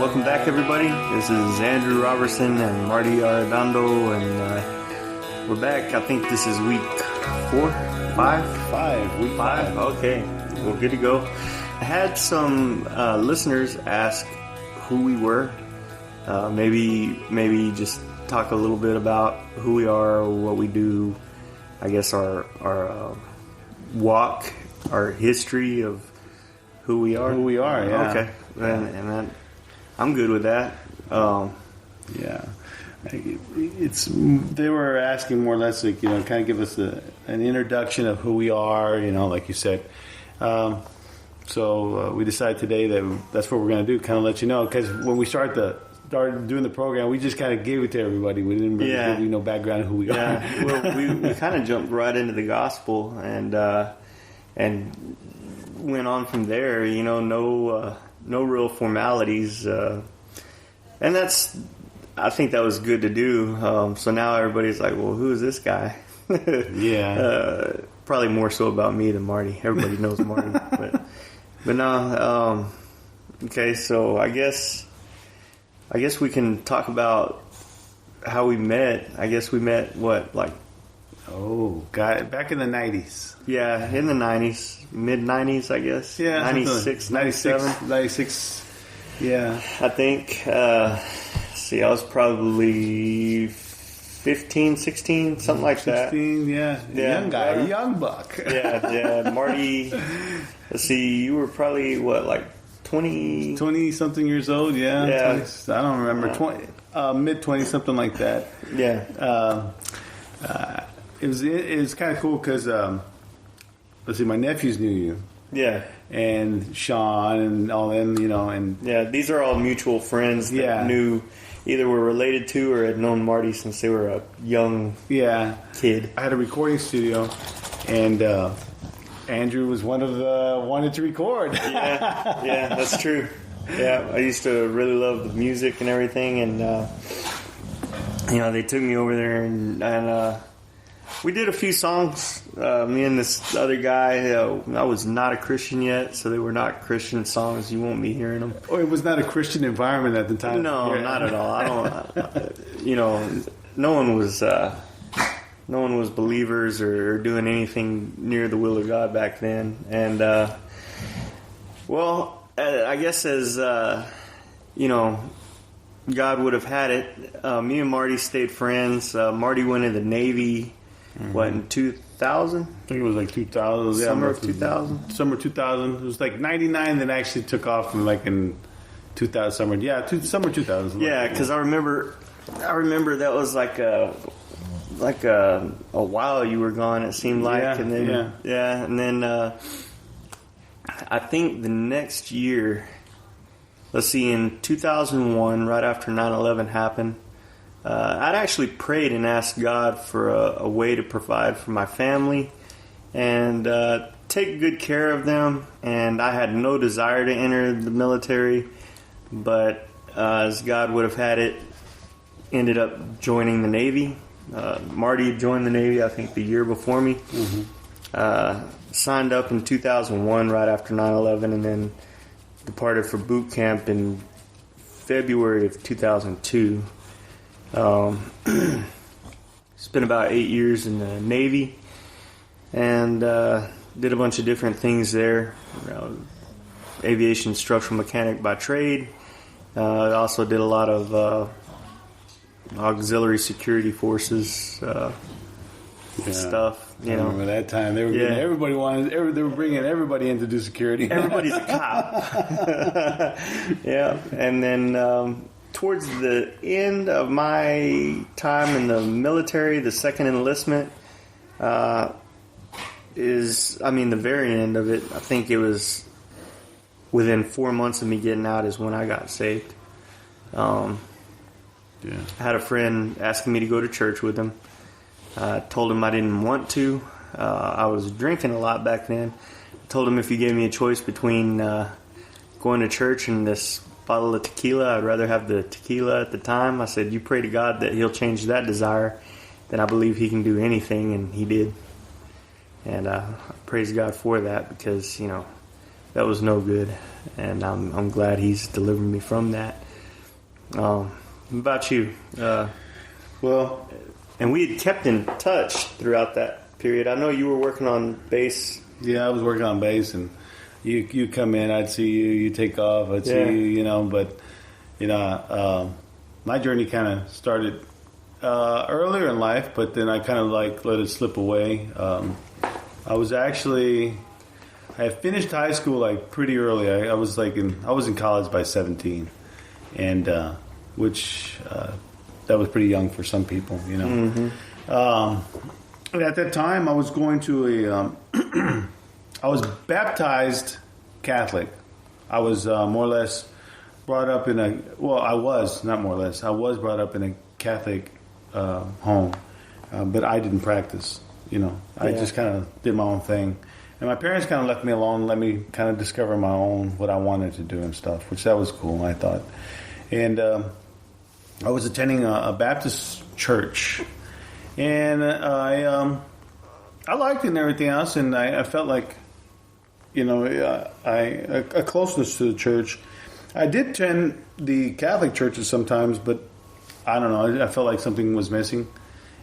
Welcome back, everybody. This is Andrew Robertson and Marty Arredondo, and we're back. I think this is week 4, 5? Week 5. Okay, well, good to go. I had some listeners ask who we were. Maybe just talk a little bit about who we are, what we do. I guess our walk, our history of who we are. Yeah. Okay, and I'm good with that. Yeah. They were asking more or less, like, kind of give us an introduction of who we are, like you said. So we decided today that that's what we're going to do, kind of let you know, because when we started doing the program, we just kind of gave it to everybody. We didn't really give you no background of who we are. Yeah, well, we kind of jumped right into the gospel and went on from there. No real formalities, and I think that was good to do. So now everybody's like, well, who is this guy? Yeah. Probably more so about me than Marty. Everybody knows Marty, but no. Okay, so I guess we can talk about how we met. I guess we met back in the 90s. Yeah, in the 90s. Mid-90s, I guess. Yeah. 96, 97. 96, yeah. I think, I was probably 15, 16, something like 16, that. Yeah. Young guy, young buck. Yeah. Marty, let's see, you were probably, 20? 20-something years old, yeah. Yeah. 20, I don't remember. 20, mid-20, something like that. Yeah. It was kind of cool because, let's see, my nephews knew you. Yeah. And Sean and all them, and... Yeah, these are all mutual friends that knew, either were related to or had known Marty since they were a young kid. I had a recording studio, and Andrew was one of the wanted to record. Yeah, that's true. Yeah, I used to really love the music and everything, and, they took me over there and we did a few songs, me and this other guy. I was not a Christian yet, so they were not Christian songs. You won't be hearing them. Oh, it was not a Christian environment at the time? No, not at all. I don't, no one was believers or doing anything near the will of God back then. And, I guess as, God would have had it, me and Marty stayed friends. Marty went in the Navy. In 2000? I think it was like 2000. Summer of 2000? Summer 2000. It was like 99 that actually took off in 2000 summer. Yeah, summer 2000. Yeah, because I remember that was like a while you were gone, it seemed like. Yeah, and then I think the next year, let's see, in 2001, right after 9/11 happened, I'd actually prayed and asked God for a way to provide for my family and take good care of them. And I had no desire to enter the military, but as God would have had it, ended up joining the Navy. Marty joined the Navy, I think, the year before me. Mm-hmm. Signed up in 2001, right after 9/11, and then departed for boot camp in February of 2002. Spent about 8 years in the Navy and did a bunch of different things there. Aviation structural mechanic by trade. I also did a lot of auxiliary security forces stuff. I remember that time they were getting they were bringing everybody in to do security. Everybody's a cop. Yeah, and then. Towards the end of my time in the military, the second enlistment the very end of it. I think it was within 4 months of me getting out is when I got saved. I had a friend asking me to go to church with him. I told him I didn't want to. I was drinking a lot back then. I told him if he gave me a choice between going to church and this bottle of tequila, I'd rather have the tequila at the time. I said, you pray to God that he'll change that desire, then I believe he can do anything, and he did. And I praise God for that, because that was no good, and I'm glad he's delivered me from that. What about you? Well, and we had kept in touch throughout that period. I know you were working on bass. Yeah, I was working on bass, and you come in, I'd see you, you take off, I'd see you, but, my journey kind of started earlier in life, but then I kind of like let it slip away. I had finished high school like pretty early. I was in college by 17, and which that was pretty young for some people, Mm-hmm. At that time, I was going to I was baptized Catholic. I was more or less brought up in I was brought up in a Catholic home, but I didn't practice. I just kind of did my own thing. And my parents kind of left me alone, let me kind of discover my own, what I wanted to do and stuff, which that was cool, I thought. And I was attending a Baptist church, and I liked it and everything else, and I felt like, a closeness to the church. I did attend the Catholic churches sometimes, but I don't know, I felt like something was missing,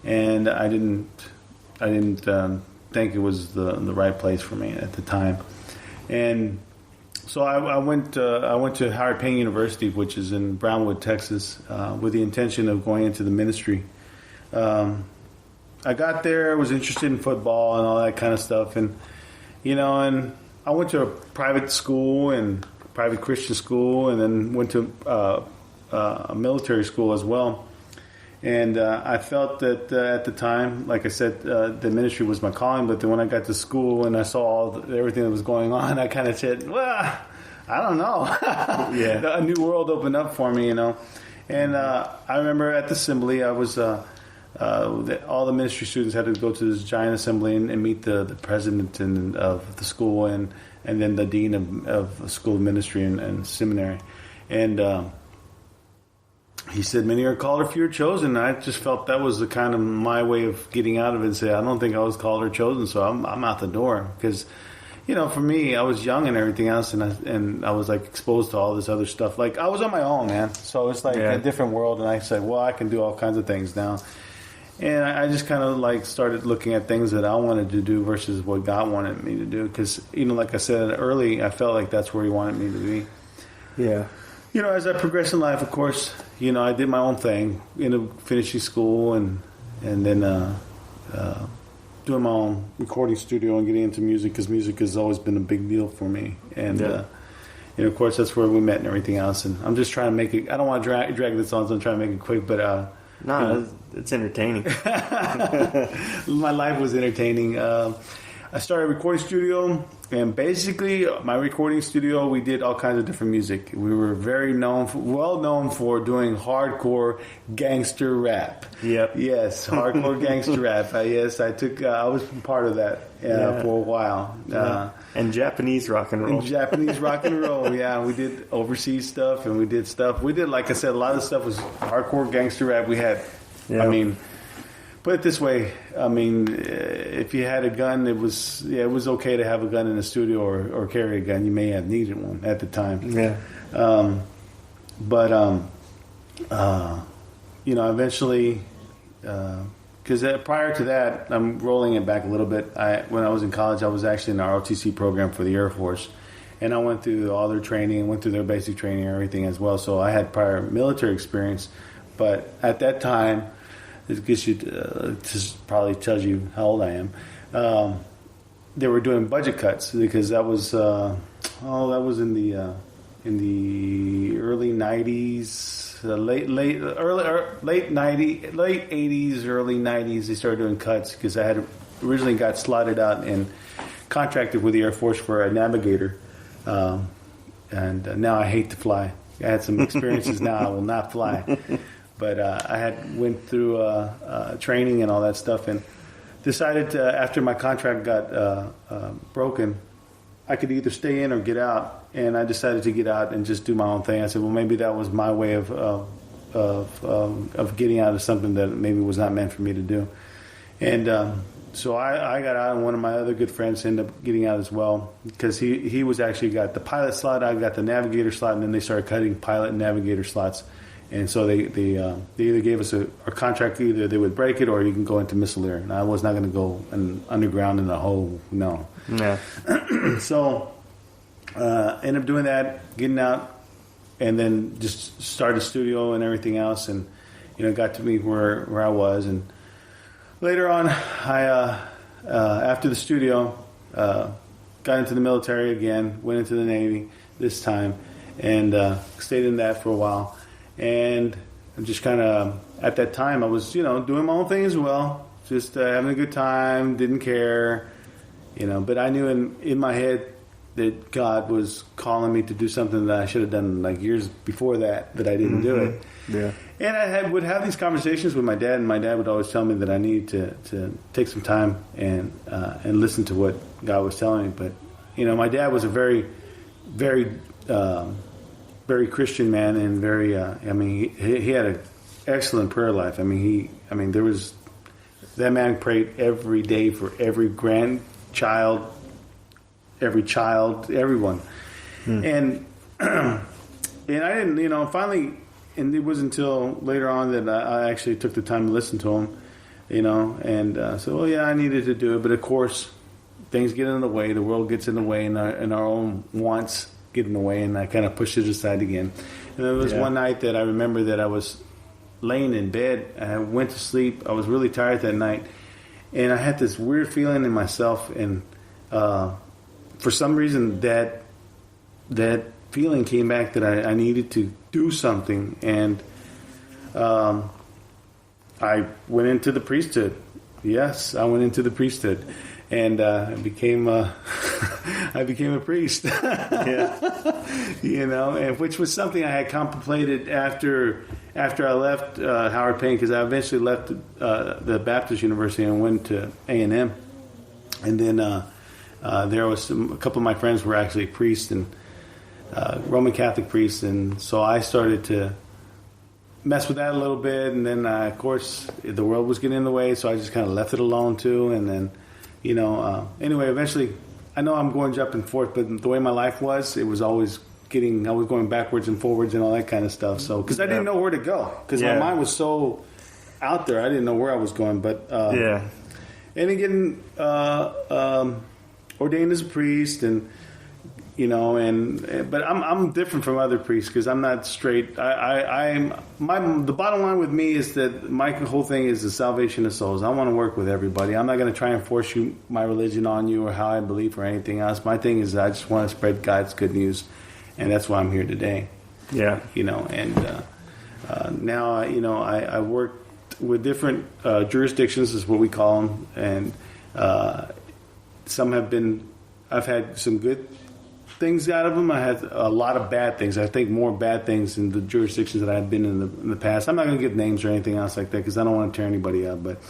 and I didn't think it was the right place for me at the time. And so I went to Howard Payne University, which is in Brownwood, Texas, with the intention of going into the ministry. I got there, was interested in football and all that kind of stuff, and and I went to a private school and private Christian school, and then went to a military school as well. And I felt that at the time, like I said, the ministry was my calling. But then when I got to school and I saw everything that was going on, I kind of said, well, I don't know. A new world opened up for me, And I remember at the assembly, I was all the ministry students had to go to this giant assembly and meet the president of the school and then the dean of the school of ministry and seminary. And he said, many are called or few are chosen. I just felt that was the kind of my way of getting out of it and say, I don't think I was called or chosen, so I'm out the door. Because, for me, I was young and everything else, and I was like exposed to all this other stuff. Like, I was on my own, man. So it's like a different world, and I said, well, I can do all kinds of things now. And I just kind of like started looking at things that I wanted to do versus what God wanted me to do. Because, like I said early, I felt like that's where He wanted me to be. Yeah. As I progressed in life, of course, I did my own thing, finishing school and then doing my own recording studio and getting into music, because music has always been a big deal for me. And, of course, that's where we met and everything else. And I'm just trying to make it, I don't want to drag this on, so I'm trying to make it quick, but... it's entertaining. My life was entertaining. I started a recording studio, and basically my recording studio, we did all kinds of different music. We were well known for doing hardcore gangster rap. Yep. Yes, hardcore gangster rap. Yes, I was part of that for a while. And Japanese rock and roll. Yeah. We did overseas stuff, and we did, like I said, a lot of stuff was hardcore gangster rap. We had, put it this way, if you had a gun, it was okay to have a gun in the studio or carry a gun. You may have needed one at the time. Yeah. Eventually, because prior to that, I'm rolling it back a little bit. When I was in college, I was actually in the ROTC program for the Air Force, and I went through all their training, went through their basic training and everything as well. So I had prior military experience, but at that time, it gets you probably tells you how old I am. They were doing budget cuts because that was in the early 90s, late 80s, early 90s. They started doing cuts because I had originally got slotted out and contracted with the Air Force for a navigator, and now I hate to fly. I had some experiences. Now I will not fly. But I had went through training and all that stuff, and decided to, after my contract got broken, I could either stay in or get out. And I decided to get out and just do my own thing. I said, well, maybe that was my way of getting out of something that maybe was not meant for me to do. And so I got out, and one of my other good friends ended up getting out as well, because he was actually got the pilot slot, I got the navigator slot, and then they started cutting pilot and navigator slots. And so they either gave us a contract, either they would break it or you can go into missileer. And I was not going to go underground in a hole, no. Yeah. So ended up doing that, getting out, and then just started a studio and everything else, and got to me where I was. And later on, I after the studio, got into the military again, went into the Navy this time, and stayed in that for a while. And I'm just kind of, at that time, I was, doing my own thing as well, just having a good time, didn't care, but I knew in my head that God was calling me to do something that I should have done like years before that I didn't do it. Yeah. And I would have these conversations with my dad, and my dad would always tell me that I needed to take some time and listen to what God was telling me. But, my dad was a very, very, very Christian man, and very, he had an excellent prayer life. That man prayed every day for every grandchild, every child, everyone. And I didn't, finally, and it wasn't until later on that I actually took the time to listen to him, and so, well, yeah, I needed to do it. But of course, things get in the way, the world gets in the way, and our own wants get in the way, and I kind of pushed it aside again. And there was one night that I remember that I was laying in bed. I went to sleep. I was really tired that night, and I had this weird feeling in myself, and for some reason that feeling came back that I needed to do something, and I went into the priesthood. Yes, I went into the priesthood, and I became a priest. And which was something I had contemplated after I left Howard Payne, because I eventually left the Baptist University and went to A&M, and then there was a couple of my friends were actually priests and Roman Catholic priests, and so I started to mess with that a little bit, and then of course the world was getting in the way, so I just kind of left it alone too. And then anyway, eventually, I know I'm going jumping forth, but the way my life was, it was always I was going backwards and forwards and all that kind of stuff. So because I didn't know where to go, because my mind was so out there, I didn't know where I was going. But and then getting ordained as a priest, and but I'm different from other priests because I'm not straight. The bottom line with me is that my whole thing is the salvation of souls. I want to work with everybody. I'm not going to try and force my religion on you or how I believe or anything else. My thing is I just want to spread God's good news, and that's why I'm here today. Yeah, and now I work with different jurisdictions, is what we call them, and some have been. I've had some good things out of them. I had a lot of bad things. I think more bad things in the jurisdictions that I've been in the past. I'm not going to give names or anything else like that because I don't want to tear anybody up. But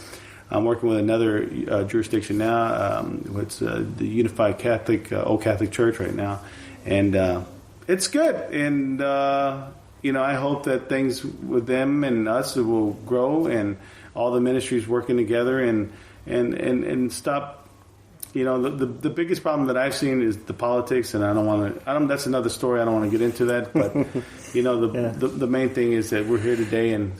I'm working with another jurisdiction now. It's the Unified Catholic, Old Catholic Church right now. And it's good. And, I hope that things with them and us will grow, and all the ministries working together and stop. The biggest problem that I've seen is the politics, and that's another story. I don't want to get into that, but the main thing is that we're here today, and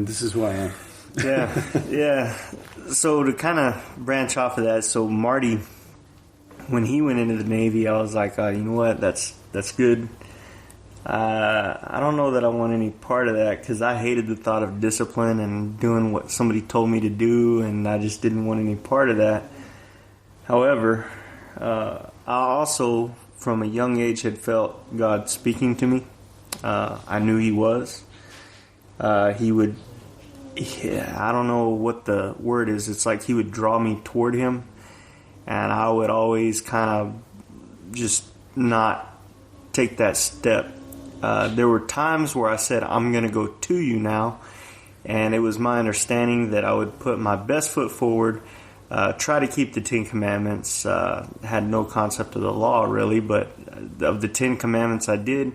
this is who I am. Yeah. So to kind of branch off of that, so Marty, when he went into the Navy, I was like, you know what, that's good. I don't know that I want any part of that, because I hated the thought of discipline and doing what somebody told me to do, and I just didn't want any part of that. However, I also, from a young age, had felt God speaking to me. I knew He was. He would, I don't know what the word is. It's like He would draw me toward Him, and I would always kind of just not take that step. There were times where I said, I'm going to go to you now, and it was my understanding that I would put my best foot forward, try to keep the 10 Commandments. Had no concept of the law, really, but of the 10 Commandments I did.